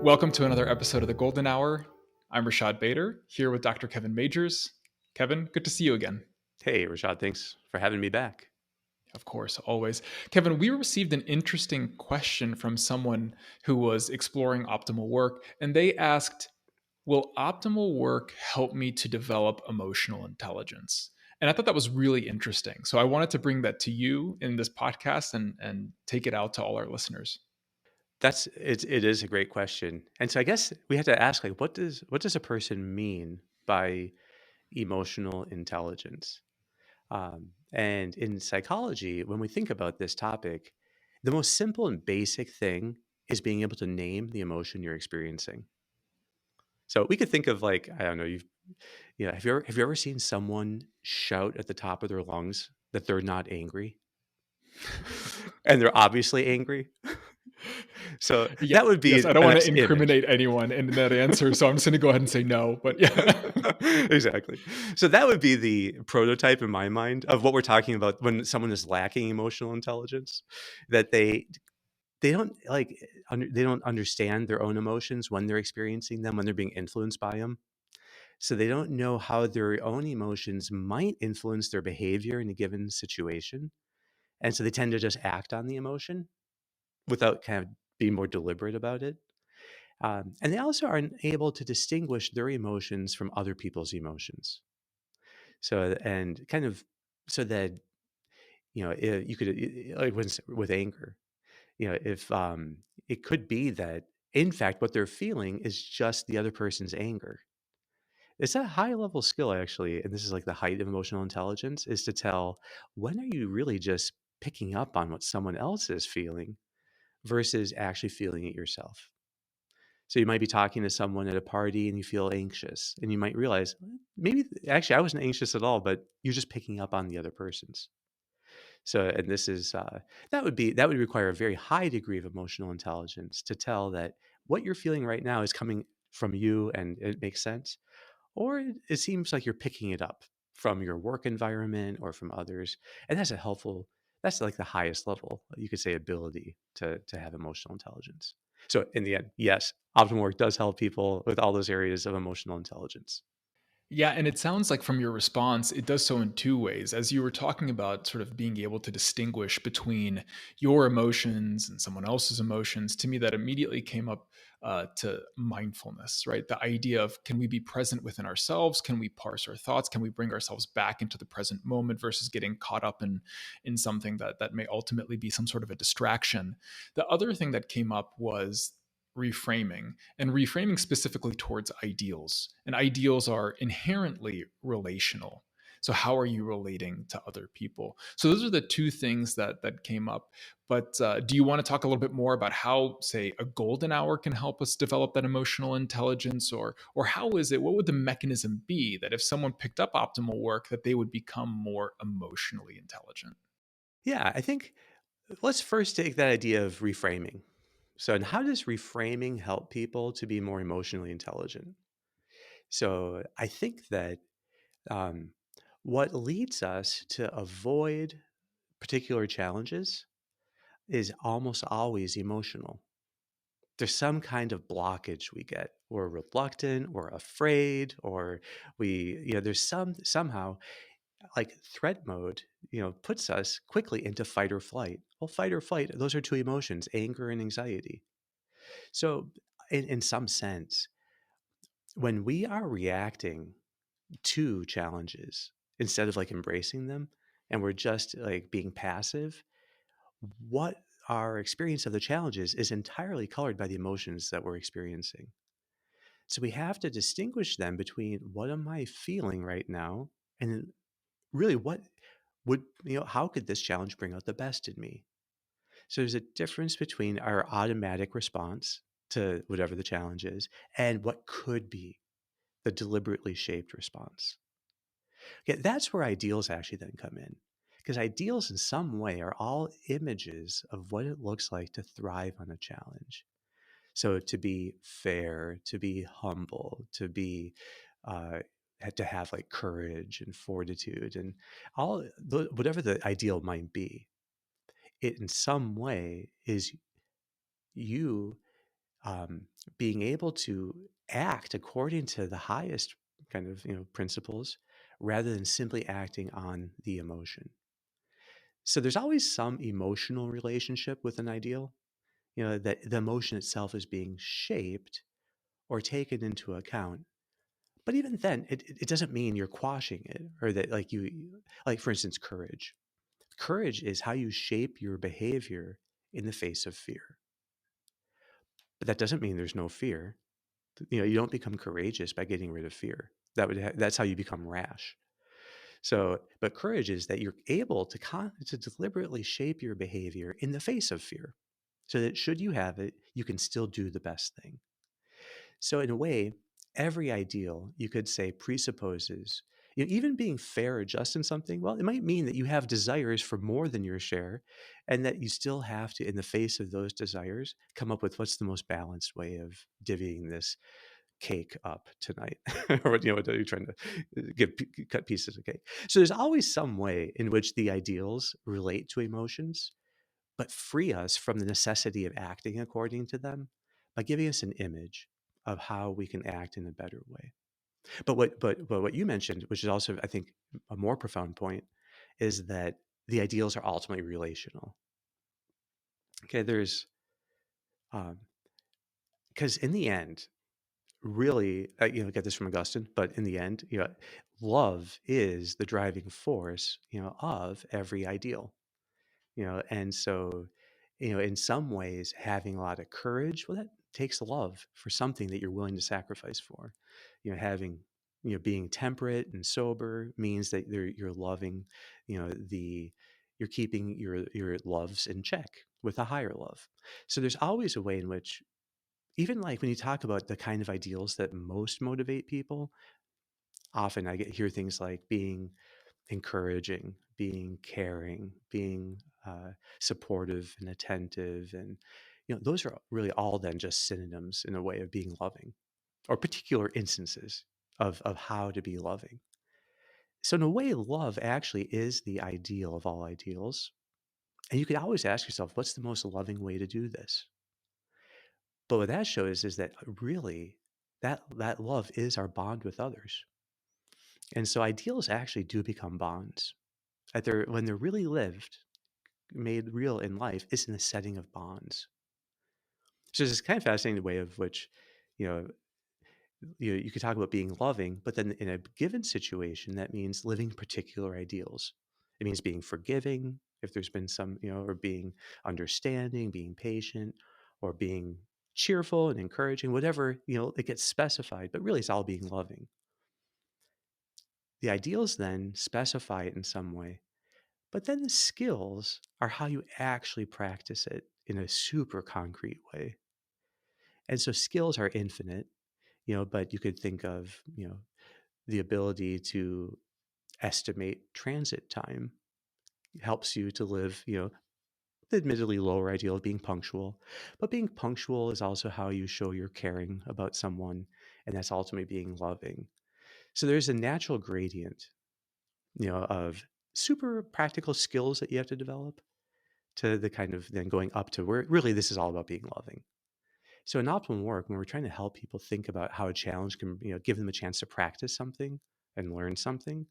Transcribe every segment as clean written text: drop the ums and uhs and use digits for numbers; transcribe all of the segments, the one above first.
Welcome to another episode of the Golden Hour. I'm Rashad Bader, here with Dr. Kevin Majors. Kevin, good to see you again. Hey, Rashad, thanks for having me back. Of course, always. Kevin, we received an interesting question from someone who was exploring optimal work, and they asked, will optimal work help me to develop emotional intelligence? And I thought that was really interesting. So I wanted to bring that to you in this podcast and take it out to all our listeners. It is a great question. And so I guess we have to ask, like, what does a person mean by emotional intelligence? And in psychology, when we think about this topic, the most simple and basic thing is being able to name the emotion you're experiencing. So we could think of, like, I don't know, have you ever seen someone shout at the top of their lungs that they're not angry? And they're obviously angry. So Yeah, that would be yes, I don't a want to nice image. incriminate anyone in that answer, so I'm just going to go ahead and say no. But yeah. Exactly. So that would be the prototype in my mind of what we're talking about when someone is lacking emotional intelligence, that they don't they don't understand their own emotions when they're experiencing them, when they're being influenced by them. So they don't know how their own emotions might influence their behavior in a given situation. And so they tend to just act on the emotion without kind of being more deliberate about it. And they also aren't able to distinguish their emotions from other people's emotions. So, and kind of so that, you could, like with anger, if it could be that, in fact, what they're feeling is just the other person's anger. It's a high level skill, actually. And this is like the height of emotional intelligence, is to tell when are you really just picking up on what someone else is feeling versus actually feeling it yourself. So you might be talking to someone at a party and you feel anxious, and you might realize, maybe actually I wasn't anxious at all, but you're just picking up on the other person's. So, and this is that would require a very high degree of emotional intelligence to tell that what you're feeling right now is coming from you and it makes sense, or it seems like you're picking it up from your work environment or from others, and that's a helpful. That's like the highest level, you could say, ability to have emotional intelligence. So in the end, yes, optimal work does help people with all those areas of emotional intelligence. Yeah, and it sounds like from your response, it does so in two ways. As you were talking about sort of being able to distinguish between your emotions and someone else's emotions, to me, that immediately came up to mindfulness, right? The idea of can we be present within ourselves? Can we parse our thoughts? Can we bring ourselves back into the present moment versus getting caught up in something that may ultimately be some sort of a distraction? The other thing that came up was reframing and reframing specifically towards ideals. And ideals are inherently relational. So how are you relating to other people? So those are the two things that came up. But do you want to talk a little bit more about how, say, a golden hour can help us develop that emotional intelligence, or how is it? What would the mechanism be that if someone picked up optimal work, that they would become more emotionally intelligent? Yeah, I think let's first take that idea of reframing. So, and how does reframing help people to be more emotionally intelligent? So, I think that um, what leads us to avoid particular challenges is almost always emotional. There's some kind of blockage we get. We're reluctant, we're afraid, or there's somehow like threat mode, puts us quickly into fight or flight. Well, fight or flight, those are two emotions, anger and anxiety. So, in some sense, when we are reacting to challenges instead of like embracing them, and we're just like being passive, what our experience of the challenges is entirely colored by the emotions that we're experiencing. So we have to distinguish them between what am I feeling right now, and then really what how could this challenge bring out the best in me? So there's a difference between our automatic response to whatever the challenge is and what could be the deliberately shaped response. Okay, that's where ideals actually then come in. Because ideals, in some way, are all images of what it looks like to thrive on a challenge. So to be fair, to be humble, uh, to have like courage and fortitude and whatever the ideal might be, it in some way is you um, being able to act according to the highest kind of principles rather than simply acting on the emotion. So there's always some emotional relationship with an ideal, that the emotion itself is being shaped or taken into account. But even then, it doesn't mean you're quashing it or that like like for instance, courage. Courage is how you shape your behavior in the face of fear. But that doesn't mean there's no fear. You don't become courageous by getting rid of fear. That's how you become rash. So, but courage is that you're able to deliberately shape your behavior in the face of fear, so that should you have it, you can still do the best thing. So, in a way, every ideal you could say presupposes, even being fair or just in something. Well, it might mean that you have desires for more than your share, and that you still have to, in the face of those desires, come up with what's the most balanced way of divvying this cake up tonight, or what are you trying to cut pieces of cake? So there's always some way in which the ideals relate to emotions, but free us from the necessity of acting according to them by giving us an image of how we can act in a better way. But what you mentioned, which is also I think a more profound point, is that the ideals are ultimately relational. Okay, there's because in the end, really, get this from Augustine, but in the end, love is the driving force, of every ideal, and so, in some ways, having a lot of courage, well, that takes love for something that you're willing to sacrifice for, having, being temperate and sober means that you're loving, you're keeping your loves in check with a higher love. So there's always a way in which even like when you talk about the kind of ideals that most motivate people, often hear things like being encouraging, being caring, being supportive and attentive, and those are really all then just synonyms in a way of being loving, or particular instances of how to be loving. So in a way, love actually is the ideal of all ideals, and you could always ask yourself, what's the most loving way to do this? But what that shows is that really that love is our bond with others. And so ideals actually do become bonds. When they're really lived, made real in life, is in the setting of bonds. So it's this kind of fascinating way of which, you know, you could talk about being loving, but then in a given situation, that means living particular ideals. It means being forgiving if there's been some, or being understanding, being patient, or being cheerful and encouraging, whatever, it gets specified, but really it's all being loving. The ideals then specify it in some way, but then the skills are how you actually practice it in a super concrete way. And so skills are infinite, but you could think of, the ability to estimate transit time helps you to live, the admittedly lower ideal of being punctual. But being punctual is also how you show you're caring about someone, and that's ultimately being loving. So there's a natural gradient, of super practical skills that you have to develop to the kind of then going up to where really this is all about being loving. So in optimal work, when we're trying to help people think about how a challenge can, give them a chance to practice something and learn something,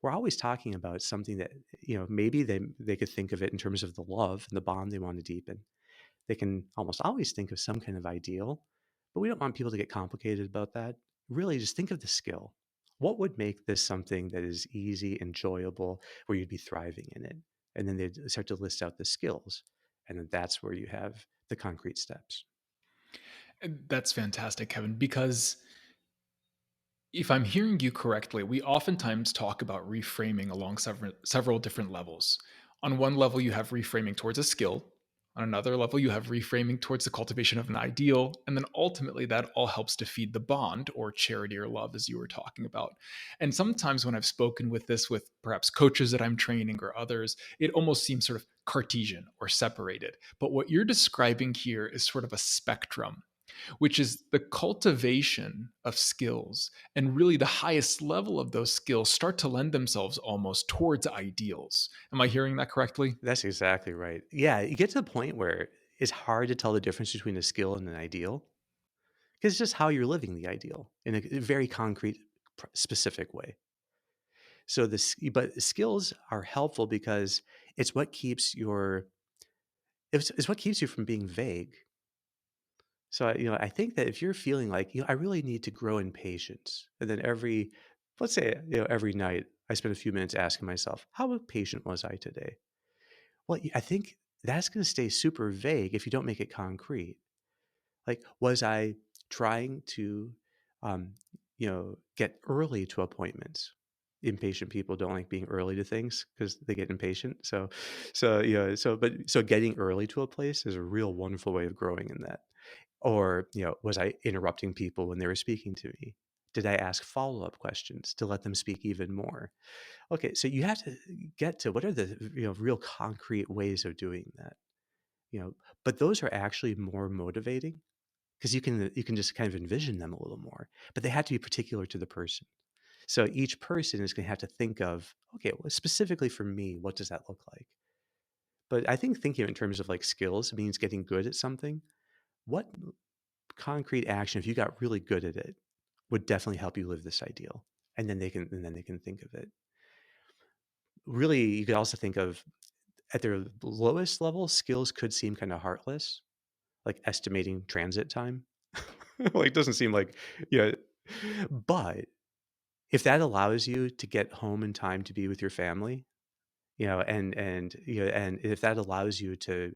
we're always talking about something that, maybe they could think of it in terms of the love and the bond they want to deepen. They can almost always think of some kind of ideal, but we don't want people to get complicated about that. Really, just think of the skill. What would make this something that is easy, enjoyable, where you'd be thriving in it? And then they start to list out the skills. And then that's where you have the concrete steps. And that's fantastic, Kevin, because if I'm hearing you correctly, we oftentimes talk about reframing along several different levels. On one level, you have reframing towards a skill. On another level, you have reframing towards the cultivation of an ideal. And then ultimately, that all helps to feed the bond or charity or love, as you were talking about. And sometimes when I've spoken with this with perhaps coaches that I'm training or others, it almost seems sort of Cartesian or separated. But what you're describing here is sort of a spectrum, which is the cultivation of skills. And really, the highest level of those skills start to lend themselves almost towards ideals. Am I hearing that correctly? That's exactly right. Yeah, you get to the point where it's hard to tell the difference between a skill and an ideal because it's just how you're living the ideal in a very concrete, specific way. So but skills are helpful because it's what keeps your it's what keeps you from being vague. So I think that if you're feeling like I really need to grow in patience, and then let's say every night I spend a few minutes asking myself, how patient was I today? Well, I think that's going to stay super vague if you don't make it concrete. Like, was I trying to, um, get early to appointments? Impatient people don't like being early to things because they get impatient. So getting early to a place is a real wonderful way of growing in that. Or, was I interrupting people when they were speaking to me? Did I ask follow-up questions to let them speak even more? Okay, so you have to get to what are the real concrete ways of doing that. You know, but those are actually more motivating because you can just kind of envision them a little more, but they have to be particular to the person. So each person is going to have to think of, okay, well, specifically for me, what does that look like? But I think thinking in terms of like skills means getting good at something. What concrete action, if you got really good at it, would definitely help you live this ideal? And then they can think of it. Really, you could also think of at their lowest level, skills could seem kind of heartless, like estimating transit time. Like, doesn't seem like, yeah. But if that allows you to get home in time to be with your family, and if that allows you to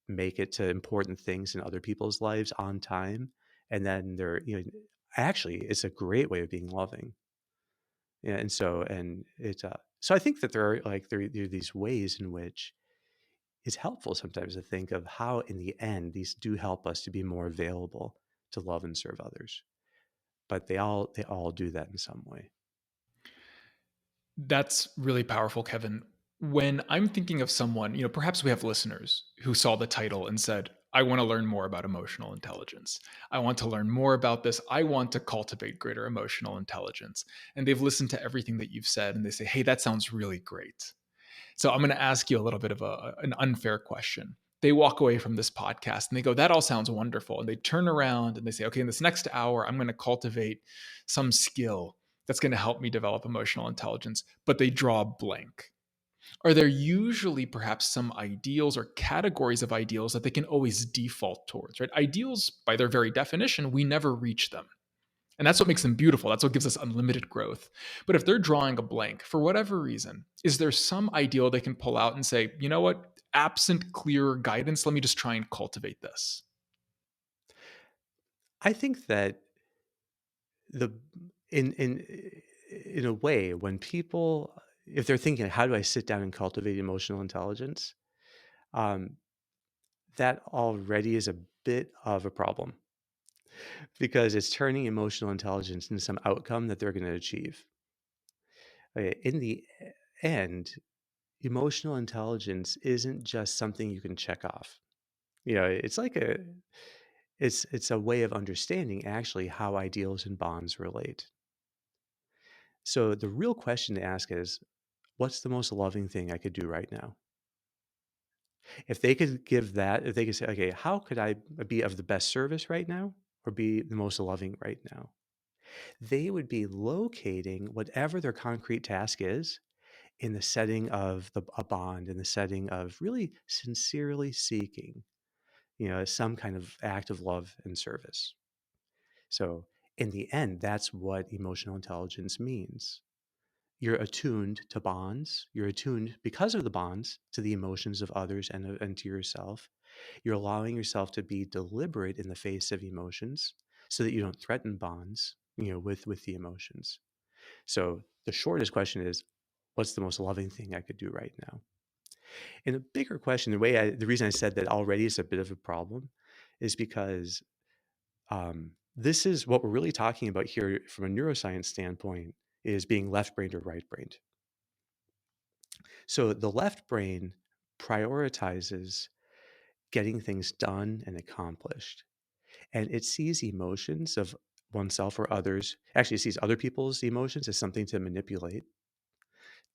make it to important things in other people's lives on time, and then actually, it's a great way of being loving. Yeah, so I think that there are these ways in which it's helpful sometimes to think of how, in the end, these do help us to be more available to love and serve others. But they all do that in some way. That's really powerful, Kevin. When I'm thinking of someone, perhaps we have listeners who saw the title and said, I want to learn more about emotional intelligence. I want to learn more about this. I want to cultivate greater emotional intelligence. And they've listened to everything that you've said and they say, hey, that sounds really great. So I'm going to ask you a little bit of an unfair question. They walk away from this podcast and they go, that all sounds wonderful. And they turn around and they say, okay, in this next hour, I'm going to cultivate some skill that's going to help me develop emotional intelligence, but they draw a blank. Are there usually perhaps some ideals or categories of ideals that they can always default towards, right? Ideals, by their very definition, we never reach them. And that's what makes them beautiful. That's what gives us unlimited growth. But if they're drawing a blank for whatever reason, is there some ideal they can pull out and say, you know what, absent clear guidance, let me just try and cultivate this? I think that the in a way, when people, if they're thinking, how do I sit down and cultivate emotional intelligence? Um, that already is a bit of a problem because it's turning emotional intelligence into some outcome that they're going to achieve. In the end, emotional intelligence isn't just something you can check off. It's like it's a way of understanding actually how ideals and bonds relate. So the real question to ask is, what's the most loving thing I could do right now? If they could give that, if they could say, okay, how could I be of the best service right now or be the most loving right now? They would be locating whatever their concrete task is in the setting of a bond, in the setting of really sincerely seeking, some kind of act of love and service. So in the end, that's what emotional intelligence means. You're attuned to bonds. You're attuned because of the bonds to the emotions of others and to yourself. You're allowing yourself to be deliberate in the face of emotions so that you don't threaten bonds, with the emotions. So the shortest question is, what's the most loving thing I could do right now? And a bigger question, the reason I said that already is a bit of a problem is because this is what we're really talking about here from a neuroscience standpoint is being left brained or right brained. So the left brain prioritizes getting things done and accomplished, and it sees emotions of oneself or others. Actually, it sees other people's emotions as something to manipulate,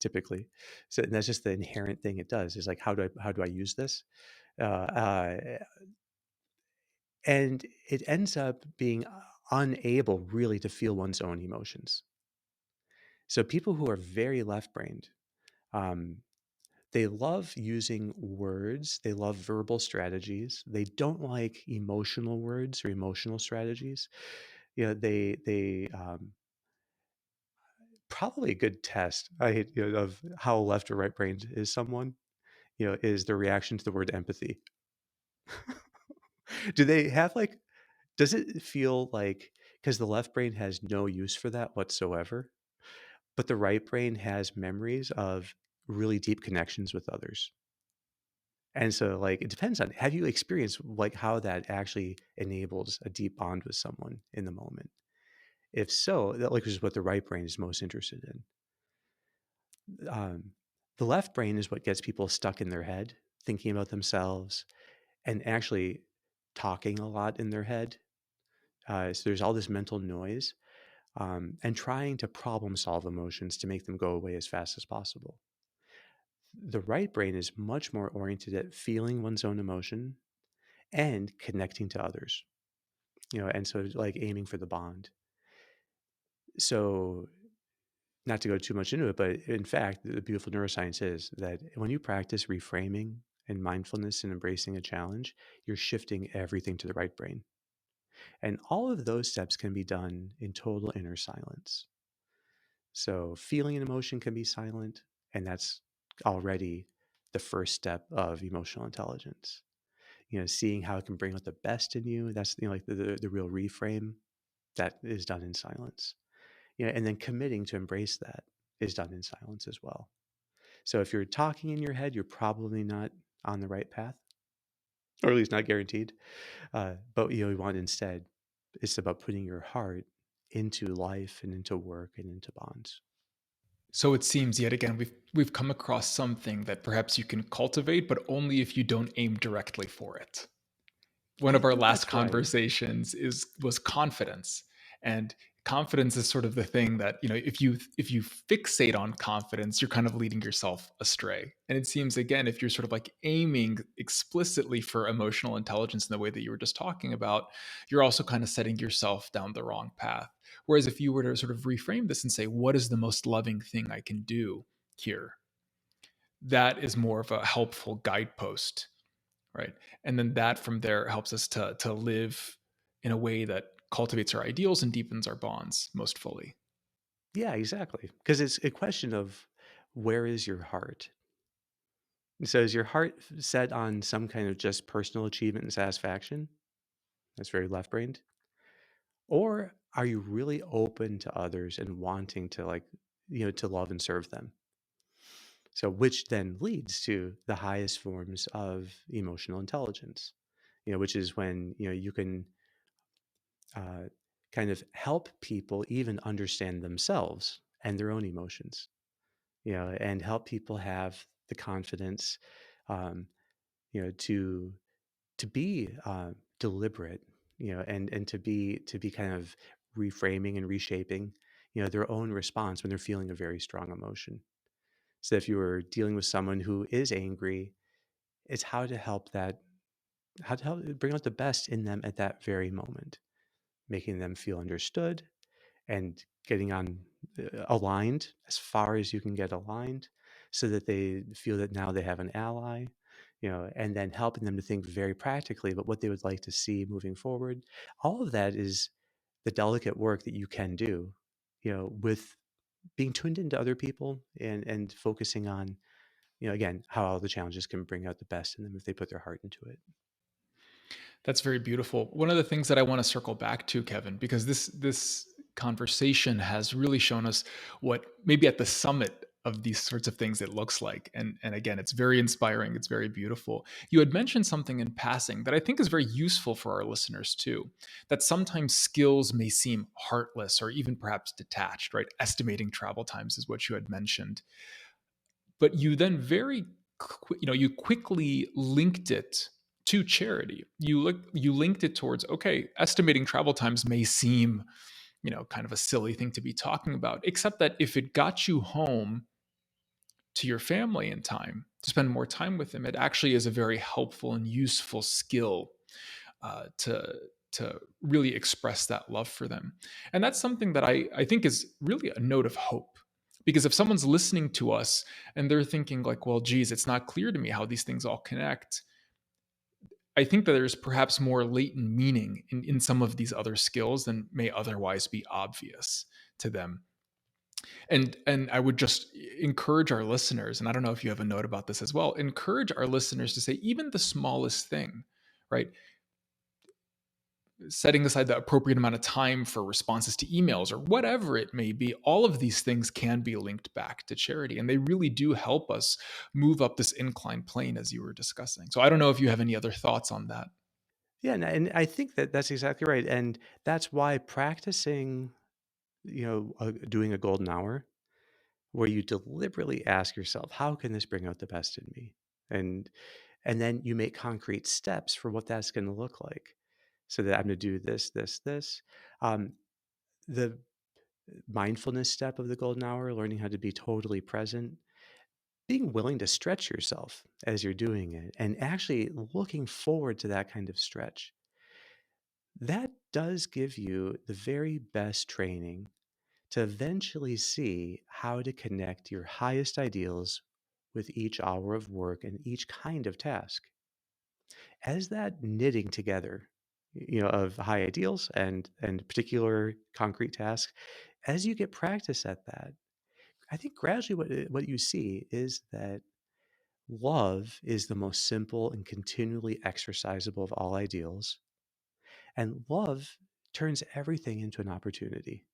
typically. So that's just the inherent thing it does. Is like, how do I use this? Uh, uh, and it ends up being unable really to feel one's own emotions. So people who are very left-brained, um, they love using words, they love verbal strategies, they don't like emotional words or emotional strategies. They probably a good test, of how left or right-brained is someone, is their reaction to the word empathy. Do they have, like does it feel like, because the left brain has no use for that whatsoever, but the right brain has memories of really deep connections with others. And so, like, it depends on, have you experienced, like, how that actually enables a deep bond with someone in the moment? If so, that, like, is what the right brain is most interested in. Um, the left brain is what gets people stuck in their head, thinking about themselves and actually talking a lot in their head. So there's all this mental noise, and trying to problem solve emotions to make them go away as fast as possible. The right brain is much more oriented at feeling one's own emotion and connecting to others, and so it's like aiming for the bond. So, not to go too much into it, but in fact, the beautiful neuroscience is that when you practice reframing and mindfulness and embracing a challenge, you're shifting everything to the right brain. And all of those steps can be done in total inner silence. So, feeling an emotion can be silent, and that's already the first step of emotional intelligence. Seeing how it can bring out the best in you, that's like the real reframe that is done in silence. And then committing to embrace that is done in silence as well. So, if you're talking in your head, you're probably not on the right path, or at least not guaranteed. But you want instead, it's about putting your heart into life and into work and into bonds. So it seems yet again we've come across something that perhaps you can cultivate, but only if you don't aim directly for it. One I of our think last that's right. conversations is was confidence, and confidence is sort of the thing that, if you fixate on confidence, you're kind of leading yourself astray. And it seems, again, if you're sort of like aiming explicitly for emotional intelligence in the way that you were just talking about, you're also kind of setting yourself down the wrong path. Whereas if you were to sort of reframe this and say, what is the most loving thing I can do here, that is more of a helpful guidepost, right? And then that from there helps us to live in a way that cultivates our ideals and deepens our bonds most fully. Yeah, exactly. Because it's a question of, where is your heart? So is your heart set on some kind of just personal achievement and satisfaction? That's very left brained. Or are you really open to others and wanting to, like, to love and serve them? So which then leads to the highest forms of emotional intelligence, which is when, you can uh, kind of help people even understand themselves and their own emotions, and help people have the confidence, um, to be deliberate, and to be kind of reframing and reshaping, their own response when they're feeling a very strong emotion. So if you were dealing with someone who is angry, it's how to help bring out the best in them at that very moment, making them feel understood and getting on aligned as far as you can get aligned, so that they feel that now they have an ally, and then helping them to think very practically about what they would like to see moving forward. All of that is the delicate work that you can do, with being tuned into other people and focusing on, again, how all the challenges can bring out the best in them if they put their heart into it. That's very beautiful. One of the things that I want to circle back to, Kevin, because this conversation has really shown us what maybe at the summit of these sorts of things it looks like. And again, it's very inspiring, it's very beautiful. You had mentioned something in passing that I think is very useful for our listeners too, that sometimes skills may seem heartless or even perhaps detached, right? Estimating travel times is what you had mentioned. But you then you quickly linked it to charity. You linked it towards, okay, estimating travel times may seem, kind of a silly thing to be talking about, except that if it got you home to your family in time to spend more time with them, it actually is a very helpful and useful skill to really express that love for them. And that's something that I think is really a note of hope. Because if someone's listening to us and they're thinking like, well, geez, it's not clear to me how these things all connect, I think that there's perhaps more latent meaning in some of these other skills than may otherwise be obvious to them. And I would just encourage our listeners, and I don't know if you have a note about this as well, encourage our listeners to say even the smallest thing, right? Setting aside the appropriate amount of time for responses to emails or whatever it may be, all of these things can be linked back to charity. And they really do help us move up this inclined plane, as you were discussing. So I don't know if you have any other thoughts on that. Yeah, and I think that that's exactly right, and that's why practicing, doing a golden hour where you deliberately ask yourself, "How can this bring out the best in me?" And and then you make concrete steps for what that's gonna look like. So that I'm gonna do this, this, this. The mindfulness step of the golden hour, learning how to be totally present, being willing to stretch yourself as you're doing it, and actually looking forward to that kind of stretch. That does give you the very best training to eventually see how to connect your highest ideals with each hour of work and each kind of task. As that knitting together, of high ideals and particular concrete tasks, as you get practice at that, I think gradually what you see is that love is the most simple and continually exercisable of all ideals, and love turns everything into an opportunity.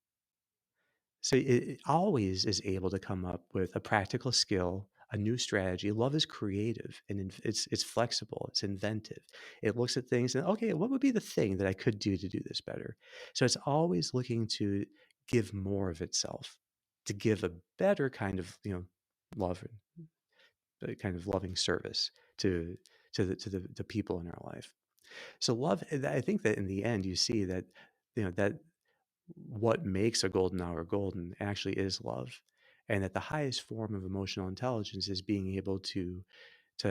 So it always is able to come up with a practical skill, a new strategy. Love is creative and it's flexible, it's inventive. It looks at things and okay, what would be the thing that I could do to do this better? So it's always looking to give more of itself, to give a better kind of love, a kind of loving service to the people in our life. So love, I think that in the end you see that that what makes a golden hour golden actually is love, and that the highest form of emotional intelligence is being able to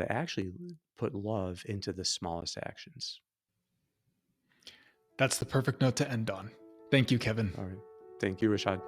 actually put love into the smallest actions. That's the perfect note to end on. Thank you, Kevin. All right. Thank you, Rashad.